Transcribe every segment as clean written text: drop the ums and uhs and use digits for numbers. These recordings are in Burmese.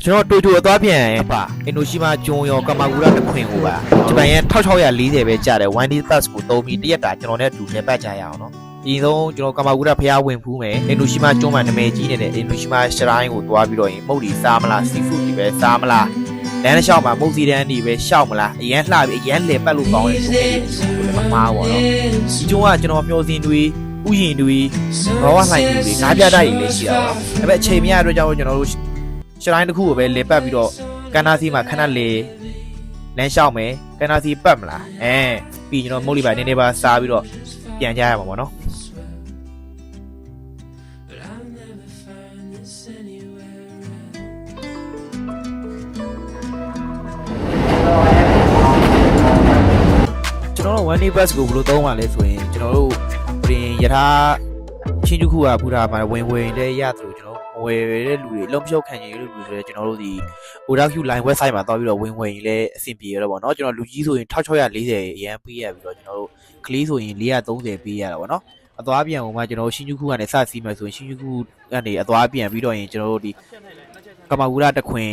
ကျွန်တော်တိုကျိုအသွားပြန်ရင်ပါအင်ဒိုရှိမာဂျွန်ရောကမာဂူရာတခွင်ကိုပါဂျပန်ရဲ့1640ပဲကျတယ် 1D bus ကိုသုံးပြီးတရက်တာကျွန်တော်နဲ့အတူနေပတ်ကြရအောင်နော်ဒီဆုံးကျွန်တော်ကမာဂူရာဖျားဝင်ဖူးမယ်အင်ဒိုရှိမာဂျွန်မှာနာမည်ကြီးနေတဲ့အင်ဒိုရှိမာရှရိုင်းကိုသွားပြီးတော့ရင်မုတ်ဒီစားမလားစီဖူးဒီပဲစားမလားလမ်းတစ်လျှောက်မှာမုတ်စီတန်းဒီပဲရှောက်မလားအရန်လှပြီးအရန်လေပတ်လို့ကောင်းတယ်ဆိုပြီးမမားပါတော့ဒီကျုံကကျွန်တော်မျောစင်တွေဥယျင်တွေဘောဝလှိုင်တွေငါးပြတာတွေလည်းရှိတာပါဒါပေမဲ့အချိန်မရတော့ကြောင့်ကျွန်တော်တို့ရှရိုင်းတစ်ခုကိုပဲလေပတ်ပြီးတော့ကန်နာစီမှာခဏလေလမ်းလျှောက်မယ်ကန်နာစီပတ်မလားပြီးကျွန်တော်မုတ်လီပါနေနေပါစားပြီးတော့ပြန်ကြရမှာပေါ့နော်ကျွန်တော်တို့ 1D bus ကိုဘယ်လိုသုံးပါလဲဆိုရင်ကျွန်တော်တို့ပြင်ယထာချင်းတစ်ခုကပူတာမှာဝင်တဲ့ရသလိုကျွန်တော်ဝယ်တဲ့လူတွေအလုံးဖြုတ်ခံရလို့လူတွေကျွန်တော်တို့ဒီ Odaku line website မှာသွားပြီးတော့ဝင်ရင်လည်းအဆင်ပြေရတော့ပေါ့နော်ကျွန်တော်လူကြီးဆိုရင်1640အရန်ပေးရပြီးတော့ကျွန်တော်တို့ကလေးဆိုရင်430ပေးရတာပေါ့နော်အသွားပြန်ဟိုမှာကျွန်တော်တို့新宿ကနေစစီးမယ်ဆိုရင်新宿ကနေအသွားပြန်ပြီးတော့ရင်ကျွန်တော်တို့ဒီကမာဂူရာတခွင်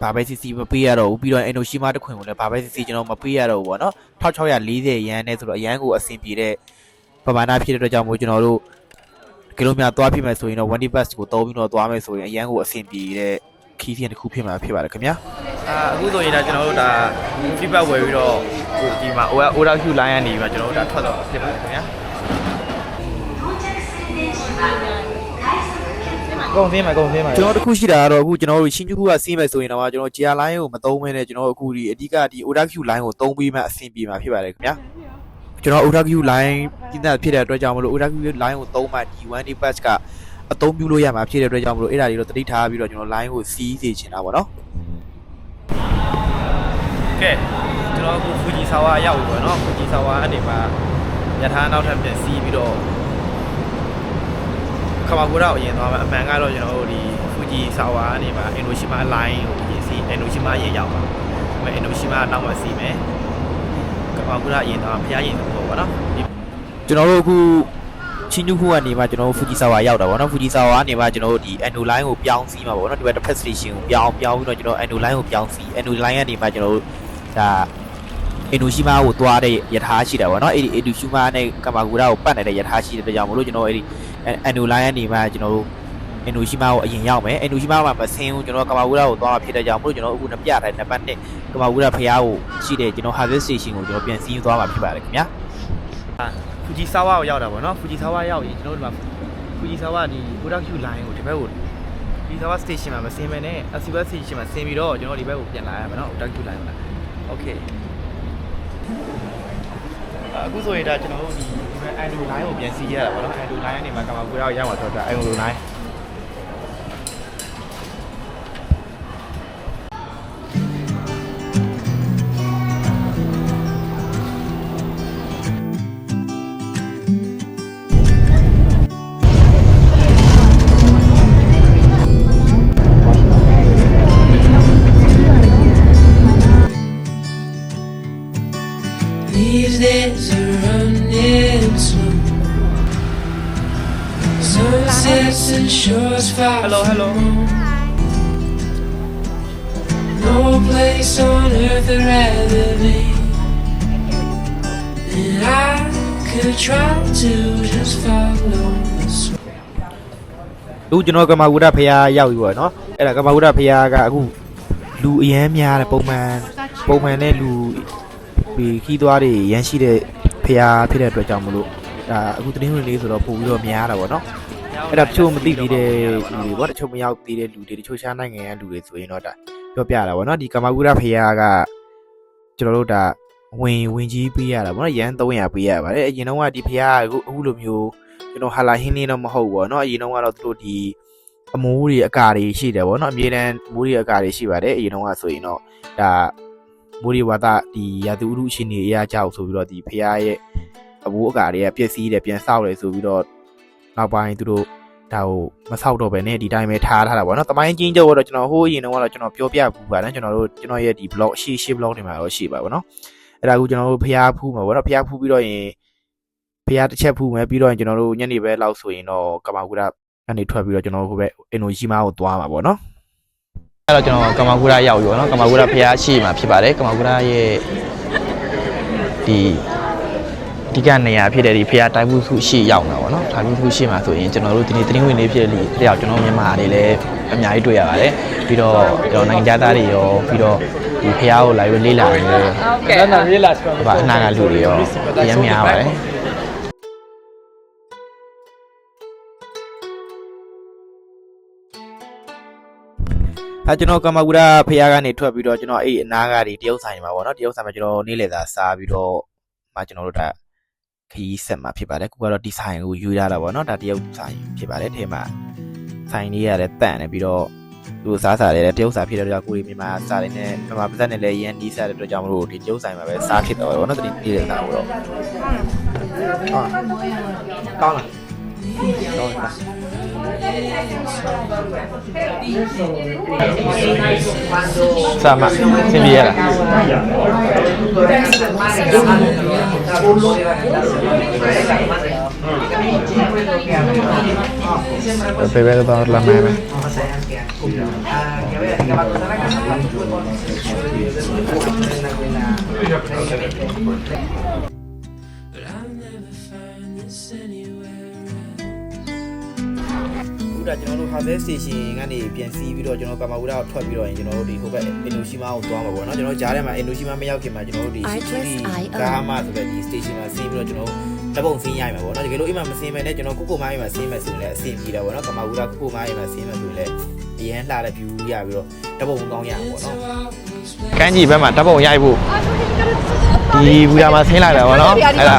ဘာပဲစီစီမပေးရတော့ဘူးပြီးတော့အင်ဒိုရှိမာတခွင်ကိုလည်းဘာပဲစီစီကျွန်တော်မပေးရတော့ဘူးပေါ့နော်1640ရန်နဲ့ဆိုတော့အရန်ကိုအဆင်ပြေတဲ့ပမာဏဖြစ်တဲ့အတွက်ကြောင့်မို့ကျွန်တော်တို့ကီလိုမီတာသွားဖြစ်မယ်ဆိုရင်တော့ 1D bus ကိုသုံးပြီးတော့သွားမယ်ဆိုရင်အရန်ကိုအဆင်ပြေတဲ့ခီးစဉ်တစ်ခုဖြစ်မှာဖြစ်ပါတယ်ခင်ဗျာအခုဆိုရင်ဒါကျွန်တော်တို့ဒါ feedback ဝယ်ပြီးတော့ဒီမှာ Odaku line ကနေပြီးကျွန်တော်တို့ဒါထွက်တော့ဖြစ်ပါတယ်ခင်ဗျာကုန်သေးမှာကျွန်တော်တခုရှိတာကတော့အခုကျွန်တော်တို့新宿ကစီးမယ်ဆိုရင်တော့ကျွန်တော် JR line ကိုမသုံးဘဲနဲ့ကျွန်တော်အခုဒီအဓိကဒီ Odaku line ကိုသုံးပြီးမှအဆင်ပြေမှာဖြစ်ပါတယ်ခင်ဗျာကျွန်တော် Odaku line ပြင်းတဲ့ဖြစ်တဲ့အတွက်ကြောင့်မလို့ Odaku line ကိုသုံးမှဒီ 1D bus ကအသုံးပြုလို့ရမှာဖြစ်တဲ့အတွက်ကြောင့်မလို့အဲ့ဒါတွေတော့တတိထားပြီးတော့ကျွန်တော် line ကိုစီးစေချင်တာပေါ့နော်ကဲကျွန်တော်အခု Fujisawa ရောက်ပြီပေါ့နော် Fujisawa အနေမှာယထာနောက်ထပ်ပြန်စီးပြီးတော့ခမာဂူရာကိုရင်သွားမှာအမှန်ကတော့ကျွန်တော်တို့ဒီ Fujisawa အနေမှာ Enoshima line ကိုရင်စီး Enoshima ရင်ရောက်ပါမယ် Enoshima နောက်မှစီးမယ်ခမာဂူရာရင်သွားဖျားရင်တော့ပေါ့နော်ကျွန်တော်တို့အခု新宿ကနေမှကျွန်တော်တို့ Fujisawa ရောက်တာပေါ့နော် Fujisawa ကနေမှကျွန်တော်တို့ဒီ Endo line ကိုပြောင်းစီးမှာပေါ့နော်ဒီဘက်တစ်ဖက် station ကိုပြောင်းပြီးတော့ကျွန်တော် Endo line ကိုပြောင်းစီး Endo line ကနေမှကျွန်တော်တို့ဒါ Enoshima ကိုသွားတဲ့ယထာရှိတာပေါ့နော်အဲ့ဒီ Enoshima နဲ့ကမာဂူရာကိုပတ်နေတဲ့ယထာရှိတဲ့အတွက်ကြောင့်မလို့ကျွန်တော်အဲ့ဒီ Endo line ကနေမှကျွန်တော်တို့ Enoshima ကိုအရင်ရောက်မယ် Enoshima မှာမဆင်းဘူးကျွန်တော်ကမာဂူရာကိုသွားမှာဖြစ်တဲ့ကြောင့်မလို့ကျွန်တော်အခုပြထားတဲ့နံပါတ်1ကမာဂူရာဖျားကိုရှိတဲ့ကျွန်တော် Harvest Station ကိုကျွန်တော်ပြန်စီးသွားမှာဖြစ်ပါတယ်ခင်ဗျာFujisawa ကိုရောက်တာပေါ့နော် Fujisawa ရောက်ရင်ကျွန်တော်တို့ဒီမှာ Fujisawa ဒီ Odaku line ကိုဒီဘက်ကို Fujisawa station မှာမဆင်းမနဲ့ Asuba station မှာဆင်းပြီးတော့ကျွန်တော်ဒီဘက်ကိုပြန်လာရမှာနော် Odaku line ကိုလာ Okay အခုဆိုရင်ဒါကျွန်တော်တို့ဒီ Endo line ကိုပြန်စီးရတာပေါ့နော် Endo line ကနေမှကမာဂူရာကိုရောက်မှာဆိုတော့ Endo line These days are running slow. Sunsets and shores far Hello No place on earth I'd rather be. And I could try to just follow the smoke. လူကျွန်တော်ကမာဂူရာဖျားရောက်ပြီပေါ့နော်အဲ့ဒါကမာဂူရာဖျားကအခုလူအရန်များတယ်ပုံမှန်နဲ့လူဒီခီးသွားတွေရမ်းရှိတဲ့ဖျားဖြစ်တဲ့အတွက်ကြောင့်မလို့ဒါအခုသတင်းဝင်လေးဆိုတော့ပို့ပြီးတော့များတာပေါ့နော်အဲ့ဒါတချို့မသိသေးတဲ့လူတွေပေါ့တချို့မရောက်သေးတဲ့လူတွေတချို့ရှားနိုင်ငံရဲ့လူတွေဆိုရင်တော့ဒါပြောပြတာပေါ့နော်ဒီကမာဂူရာဖျားကကျွန်တော်တို့ဒါဝင်ကြီးပေးရတာပေါ့နော်ရန်300ပေးရပါတယ်အရင်တော့ကဒီဖျားကအခုလိုမျိုးကျွန်တော်ဟာလာဟင်းနေတော့မဟုတ်ဘူးပေါ့နော်အရင်တော့ကတော့သူတို့ဒီအမိုးတွေအကာတွေရှိတယ်ပေါ့နော်အမြဲတမ်းမိုးတွေအကာတွေရှိပါတယ်အရင်တော့ကဆိုရင်တော့ဒါမိုးရီဝါဒဒီရာသီဥတုရှင်နေအရာကြောက်ဆိုပြီးတော့ဒီဖျားရဲ့အဘိုးအကာတွေကပြည့်စည်တယ်ပြန်ဆောက်တယ်ဆိုပြီးတော့နောက်ပိုင်းသူတို့ဒါကိုမဆောက်တော့ပဲနဲ့ဒီတိုင်းပဲထားတာပေါ့နော်တမိုင်းချင်းကျုပ်တော့ကျွန်တော်ဟိုးရင်တော့ကျွန်တော်ပြောပြပူပါတယ်ကျွန်တော်ရဲ့ဒီ blog ရှေ့ blog တွေမှာတော့ရှိပါပေါ့နော်အဲ့ဒါကိုကျွန်တော်တို့ဖျားဖူးမှာပေါ့နော်ဖျားဖူးပြီးတော့ရင်ဖျားတစ်ချက်ဖူးမယ်ပြီးတော့ရင်ကျွန်တော်တို့ညနေပဲလောက်ဆိုရင်တော့ကမာဂူရာကနေထွက်ပြီးတော့ကျွန်တော်တို့ဟိုဘက် Enoshima ကိုသွားမှာပေါ့နော် အဲ့တော့ကျွန်တော်ကမာကူရာရောက်ပြီပေါ့နော်ကမာကူရာဖျားရှိမှာဖြစ်ပါတယ်ကမာကူရာရဲ့ဒီအဓိကနေရာဖြစ်တဲ့ဒီဖျားတိုင်းမှုစုရှိရောက်မှာပေါ့နော်တိုင်းမှုစုရှိမှာဆိုရင်ကျွန်တော်တို့ဒီနေ့တင်းဝင်နေဖြစ်တဲ့လျောက်ကျွန်တော်မြန်မာတွေလည်းအများကြီးတွေ့ရပါတယ်ပြီးတော့ကျွန်တော်နိုင်ငံသားတွေရောပြီးတော့ဒီဖျားကိုလာပြီးလေးလာတယ်ဟုတ်ကဲ့နာလေးလာဆိုတော့အနာကလူတွေရောအများများပါတယ်ကျွန်တော်ကမာကူရာဖျားကနေထွက်ပြီးတော့ကျွန်တော်အဲ့အနာကတရုတ်ဆိုင်မှာပေါ့နော်တရုတ်ဆိုင်မှာကျွန်တော်နေ့လည်သာစားပြီးတော့ကျွန်တော်တို့ဒါခီးဆက်မှာဖြစ်ပါတယ်ခုကတော့ဒီဆိုင်ကိုယူရတာပေါ့နော်ဒါတရုတ်ဆိုင်ဖြစ်ပါတယ်ထဲမှာဆိုင်လေးရတယ်တန့်နေပြီးတော့သူစားတယ်တရုတ်စာဖြစ်တဲ့ကြောင့်ကိုရီမြန်မာစားတယ်နဲ့မြန်မာပတ်သက်နဲ့လည်းရန်ဒီစားတဲ့အတွက်ကြောင့်မလို့ဒီတရုတ်ဆိုင်မှာပဲစားဖြစ်တော့ပေါ့နော်တတိနေ့လည်သာတော့ကောင်းလားSama, sendiri lah. Bebé de todas las memes.ဒါကျွန်တော်တို့ Harvest Station ကနေပြန်စီးပြီးတော့ကျွန်တော်ကမာဝူရာကိုထွက်ပြီးတော့ရင်ကျွန်တော်တို့ဒီဟိုဘက်အင်ဒိုရှီမာကိုသွားမှာပေါ့နော်ကျွန်တော်ကြားထဲမှာအင်ဒိုရှီမာမရောက်ခင်မှာကျွန်တော်တို့ဒီကားမဆိုတဲ့ဒီ station မှာစီးပြီးတော့ကျွန်တော်တပုံစင်းရိုက်မှာပေါ့နော်တကယ်လို့အိမ်မှာမစင်းမယ်နဲ့ကျွန်တော်ကုကုမိုင်းမှာစင်းမယ်ဆိုရင်လည်းအဆင်ပြေတာပေါ့နော်ကမာဝူရာကုကုမိုင်းမှာစင်းမယ်ဆိုရင်လည်းဒီဟန်လှတဲ့ view ရပြီးတော့တပုံကောင်းရမှာပေါ့နော် ကန်းကြီးဘက်မှာတပုံရိုက်ဖို့ဒီဘူရာမှာဆင်းလာတာပေါ့နော်အဲ့ဒါ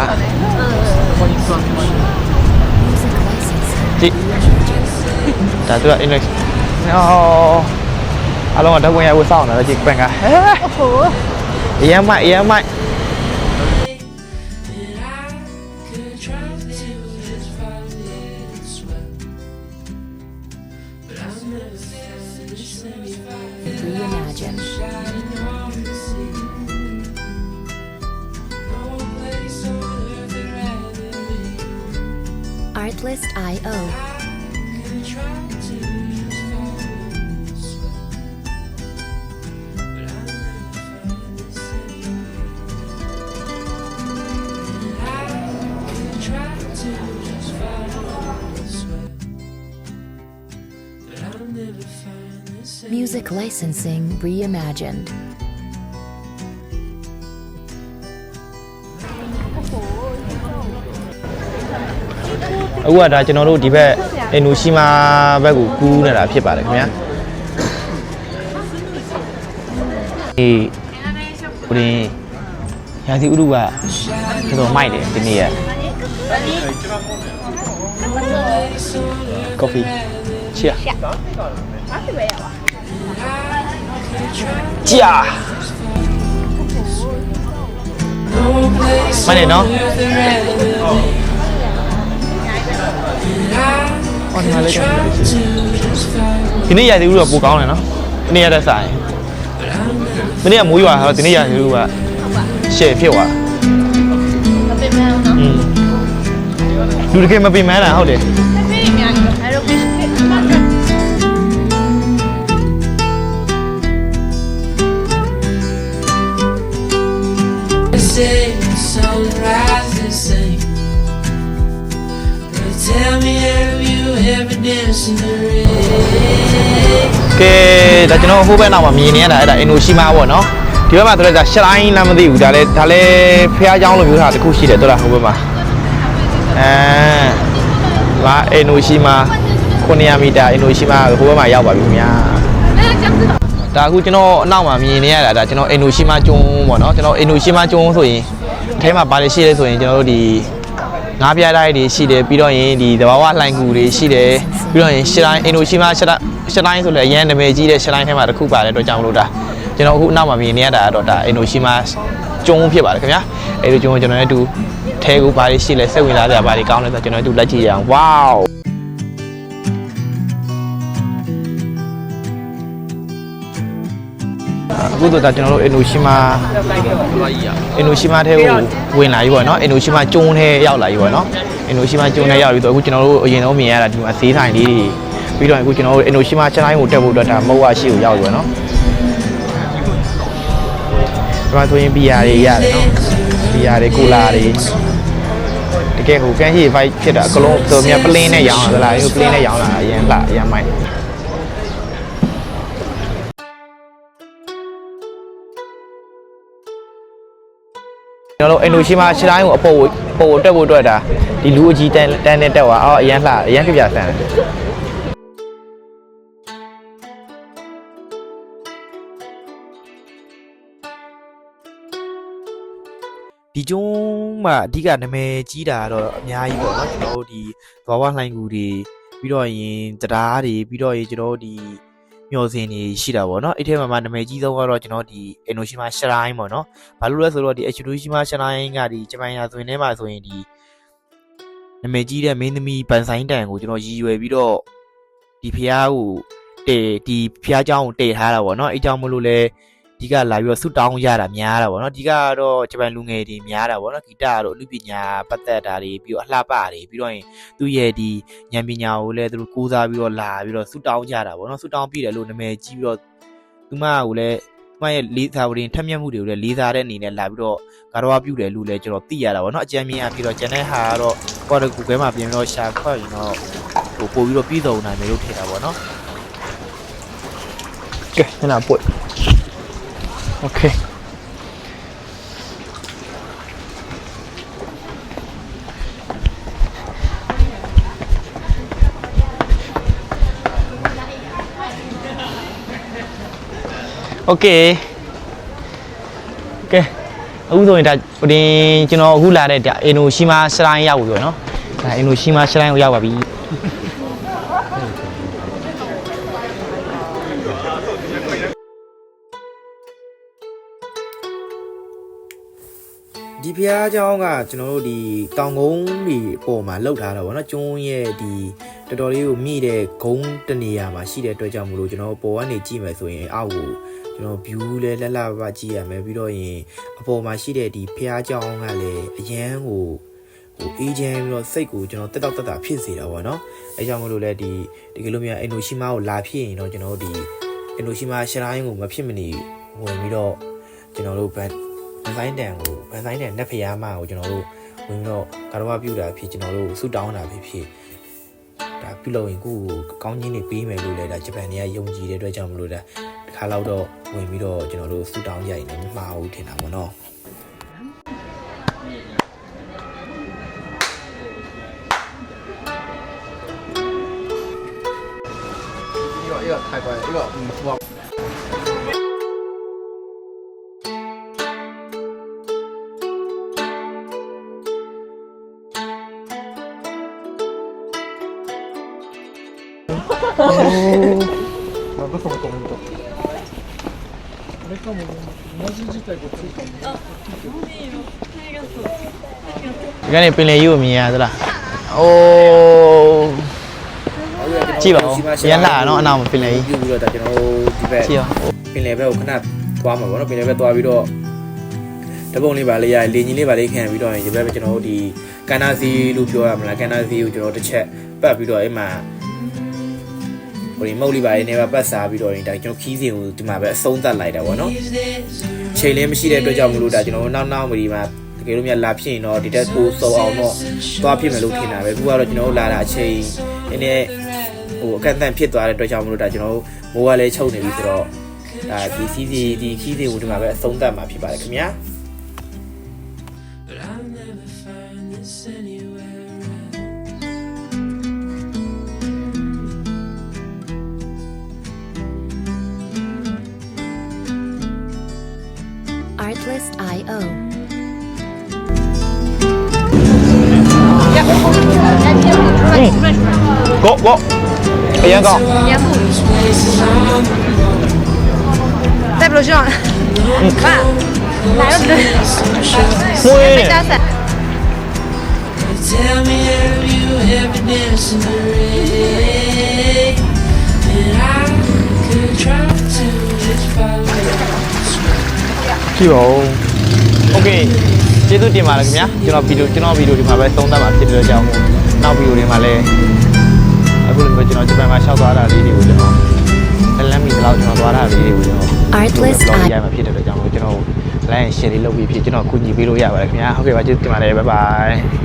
ကြည့်ဒါသူက index အလုံးတော့ဝင်ရဖို့စောင့်နေတာကြည့်ပန်ကဟဲ့အရင်မိုက် Could try to just follow its way, but I've never found this anywhere. Reimagine. Shining on the sea, no place on earth that rather be. Artlist.io. Could try to just follow its way, but I've never found this anywhere. Try to just follow this way, but I'll never find this. Music licensing reimagined. အခုကဒါကျွန်တော်တို့ဒီဘက်အင်ဒိုရှီမာဘက်ကိုကူးနေတာဖြစ်ပါတယ်ခင်ဗျာဒီဦးရင်းရာသီဥတုကတော်တော်မိုက်တယ်ဒီနေ့ရ coffee cheer ကြာမနေနော်ဒီနေ့ရာသီဥတုကပိုကောင်းတယ်နော်ဒီနေ့ရတဲ့ဆိုင်ဒီနေ့ကမိုးရွာဆိုတော့ဒီနေ့ရာသီဥတုကရှယ်ဖြစ်သွားလူတကယ်မပင်မလားဟုတ်တယ် Sing the sunrise the same. But tell me, have you ever danced in the rain? ကဲဒါကျွန်တော်ဟိုဘက်နောက်မှာမြင်နေရတာအဲ့ဒါအင်ဒိုရှီမာပေါ့နော်ဒီဘက်မှာဆိုတော့ရှလိုင်းလားမသိဘူးဒါလည်းဖះเจ้าလိုမျိုးဟာတစ်ခုရှိတယ်တော်လားဟိုဘက်မှာလာအင်ဒိုရှီမာ900မီတာအင်ဒိုရှီမာဟိုဘက်မှာရောက်ပါပြီခင်ဗျာဒါအခုကျွန်တော်အနောက်မှာမြင်နေရတာဒါကျွန်တော်အင်ဒိုရှီမာကျွန်းပေါ့နော်ကျွန်တော်အင်ဒိုရှီမာကျွန်းဆိုရင်အထဲမှာဘာတွေရှိလဲဆိုရင်ကျွန်တော်တို့ဒီငါးပြားတိုင်းတွေရှိတယ်ပြီးတော့ရင်ဒီသဘာဝလှိုင်ကူတွေရှိတယ်ပြီးတော့ရင်ရှလိုင်းအင်ဒိုရှီမာရှလိုင်းဆိုလည်းအရင်နာမည်ကြီးတဲ့ရှလိုင်းထဲမှာတစ်ခုပါတယ်တော့ကြောင်လို့ဒါကျွန်တော်အခုအနောက်မှာမြင်နေရတာတော့ဒါအင်ဒိုရှီမာကျွန်းဖြစ်ပါတယ်ခင်ဗျာအဲ့ဒီကျွန်းကိုကျွန်တော်လည်းတူထဲကူဘာတွေရှိလဲစိတ်ဝင်စားစရာဘာတွေကောင်းလဲဆိုတော့ကျွန်တော်တို့လက်ကြည့်ရအောင်ဝေါအခုတော့ကျွန်တော်တို့အင်ဒိုရှီမာထဲကိုဝင်လာပြီပေါ့နော်အင်ဒိုရှီမာကျွန်းထဲရောက်လာပြီပေါ့နော်အင်ဒိုရှီမာကျွန်းထဲရောက်ပြီဆိုအခုကျွန်တော်တို့အရင်ဆုံးမြင်ရတာဒီမှာဈေးဆိုင်လေးတွေ ပြီးတော့အခုကျွန်တော်တို့အင်ဒိုရှိမာချန်တိုင်းကိုတက်ဖို့အတွက်ဒါမဟုတ်ဝရှိကိုရောက်ပြီနော်ဒီမှာဆိုရင်ဘီယာတွေရတယ်နော်ဘီယာတွေကိုလာတွေတကယ်ကိုကန်းရှိ fight ဖြစ်တာအကလုံးတော်များပလင်းနဲ့ရောင်းလာလားဒီပလင်းနဲ့ရောင်းလာအရင်လှအရင်မိုက်ကျွန်တော်တို့အင်ဒိုရှိမာချန်တိုင်းကိုအပေါ်တက်ဖို့အတွက်ဒါဒီလူအကြီးတန်းနဲ့တက်သွားအော်အရင်လှအရင်ပြပြဆန်းတယ်ဒီကျုံးမှာအဓိကနာမည်ကြီးတာတော့အများကြီးပေါ့နော်ကျွန်တော်တို့ဒီဘဝလှိုင်းကူတွေပြီးတော့ရင်တရားတွေပြီးတော့ရင်ကျွန်တော်တို့ဒီမျော်စင်တွေရှိတာပေါ့နော်အဲ့ထဲမှာနာမည်ကြီးဆုံးကတော့ကျွန်တော်ဒီအင်ဒိုရှိမာရှရိုင်းပေါ့နော်ဘာလို့လဲဆိုတော့ဒီအင်ဒိုရှိမာရှရိုင်းကဒီဂျပန်ရာဇဝင်ထဲမှာဆိုရင်ဒီနာမည်ကြီးတဲ့မင်းသမီးပန်ဆိုင်တန်ကိုကျွန်တော်ရည်ရွယ်ပြီးတော့ဒီဖျားကိုဒီဖျားเจ้าကိုတည်ထားတာပေါ့နော်အဲ့ကြောင့်မလို့လဲဒီကလာပြီးတော့ဆုတောင်းရတာများတာပေါ့နော်ဒီကတော့ဂျပန်လူငယ်တွေများတာပေါ့နော်ဂီတတို့အမှုပညာပတ်သက်တာတွေပြီးတော့အလှပတွေပြီးတော့ရင်သူ့ရဲ့ဒီဉာဏ်ပညာကိုလည်းသူတို့ကိုးစားပြီးတော့လာပြီးတော့ဆုတောင်းကြတာပေါ့နော်ဆုတောင်းပြီးတယ်လို့နာမည်ကြီးပြီးတော့သူမကိုလည်းသူမရဲ့လေးစားဝင်ထက်မြက်မှုတွေကိုလည်းလေးစားတဲ့အနေနဲ့လာပြီးတော့ကာရဝပြုတယ်လို့လည်းကျွန်တော်သိရတာပေါ့နော်အကြံဉာဏ်အဖြစ်တော့ကျန်တဲ့ဟာကတော့ကိုယ့်ရဲ့ Google မှာပြင်ပြီးတော့ရှာခွက်ရင်တော့ဟိုပို့ပြီးတော့ပြီးဆုံးနိုင်မယ်လို့ထင်တာပေါ့နော် ကဲညနာပွတ်โอเคโอเคအခုဆိုရင်ဒါကျွန်တော်အခုလာတဲ့ဒါအင်ဒိုရှိမာရှရိုင်းရောက်ပြီပေါ့နော်ဒါအင်ဒိုရှိမာရှရိုင်းကိုရောက်ပါပြီဒီဖျားเจ้าကကျွန်တော်တို့ဒီတောင်ကုန်းတွေပေါ်မှာလှုပ်ထားတာပေါ့နော်ကျွန်းရဲ့ဒီတော်တော်လေးကိုမြည်တဲ့ဂုံးတနေရာမှာရှိတဲ့အတွက်ကြောင့်မလို့ကျွန်တော်ပေါ်ကနေကြည့်မယ်ဆိုရင်အောက်ကိုကျွန်တော် view လဲလက်လပကြည့်ရမယ်ပြီးတော့ရင်အပေါ်မှာရှိတဲ့ဒီဖျားเจ้าကလည်းအရန်ကိုအေးချမ်းပြီးတော့စိတ်ကိုကျွန်တော်တက်တော့တက်တာဖြစ်စေတာပေါ့နော်အဲကြောင့်မလို့လဲဒီကလိုမျိုးအင်ဒိုရှိမာကိုလာဖြစ်ရင်တော့ကျွန်တော်တို့ဒီအင်ဒိုရှိမာရှရိုင်းကိုမဖြစ်မနေဝင်ပြီးတော့ကျွန်တော်တို့ဗန်ဆိုင်တန်နက်ဖျားမကိုကျွန်တော်တို့ဝင်တော့ကာရဝပြုတာဖြစ်ကျွန်တော်တို့ဆူတောင်းတာဖြစ်ဒါပြုလုပ်ရင်ကိုကောင်းချင်းတွေပေးမယ်လို့လည်းဒါဂျပန်တွေကယုံကြည်တဲ့အတွက်ကြောင့်မလို့ဒါတစ်ခါလောက်တော့ဝင်ပြီးတော့ကျွန်တော်တို့ဆူတောင်းကြရင်လည်းမမှားဘူးထင်တာပေါ့နော်一个太乖，一个我。不是我懂不懂？ဒီကနေပင်လယ်ကြီးကိုမြင်ရသလားအိုးကြည့်ပါဦးရန်လာတော့အနောက်မှာပင်လယ်ကြီး ပြုပြီးတော့ဒါကျွန်တော်တို့ဒီဘက် ကြည့်အောင် ပင်လယ်ဘက်ကိုခဏသွားမှာပေါ့နော်ပင်လယ်ဘက်သွားပြီးတော့တပုံလေးပါလေးရလေညီလေးပါလေးခံပြီးတော့ဒီဘက်ကျွန်တော်တို့ဒီကန်နာစီလို့ပြောရမလားကန်နာစီကိုကျွန်တော်တစ်ချက်ပတ်ပြီးတော့အဲ့မှာဟိုဒီမုတ်လေးပါလေးနဲ့ပတ်စားပြီးတော့ဒါကျွန်တော်ခီးစဉ်ကိုဒီမှာပဲအဆုံးသတ်လိုက်တာပေါ့နော်ချိန်လေးမရှိတဲ့အတွက်ကြောင့်မလို့ဒါကျွန်တော်တို့နောက်မဒီမှာတကယ်လို့များလာဖြစ်ရင်တော့ဒီတက်ကိုစုံအောင်တော့သွားဖြစ်မယ်လို့ထင်တာပဲအခုကတော့ကျွန်တော်တို့လာတာအချိန်နည်းဟိုအကန့်အသတ်ဖြစ်သွားတဲ့အတွက်ကြောင့်မလို့ဒါကျွန်တော်တို့မိုးကလည်းချုပ်နေပြီဆိုတော့ဒါဒီခီးစဉ်ကိုဒီမှာပဲအဆုံးသတ်မှာဖြစ်ပါတယ်ခင်ဗျာ But I'll never find this anywhere Artlist.io. ကိုအရင်ကော 再不上，爸，哪有人？ မွေး 加伞。 Tell me, have you ever danced in the rain? And I could try to just follow you. ကြည့်ပါဦးโอเคကျေးဇူးတင်ပါတယ်ခင်ဗျာကျွန်တော်ဗီဒီယိုဒီမှာပဲသုံးသပ်မှာဖြစ်တဲ့ကြောင့်နောက်ဗီဒီယိုတွေမှာလည်း အခုလိုမျိုးကျွန်တော်ဂျပန်မှာရှောက်သွားတာလေးတွေကိုကျွန်တော်လမ်းမီတော့ကျွန်တော်သွားတာလေးတွေကိုကျွန်တော် Artlist ရမှာဖြစ်တဲ့အတွက်ကြောင့်ကျွန်တော် like share လေးလုပ်ပြီးဖြစ်ကျွန်တော်ကူညီပေးလို့ရပါတယ်ခင်ဗျာဟုတ်ကဲ့ပါကျေးဇူးတင်ပါတယ် bye bye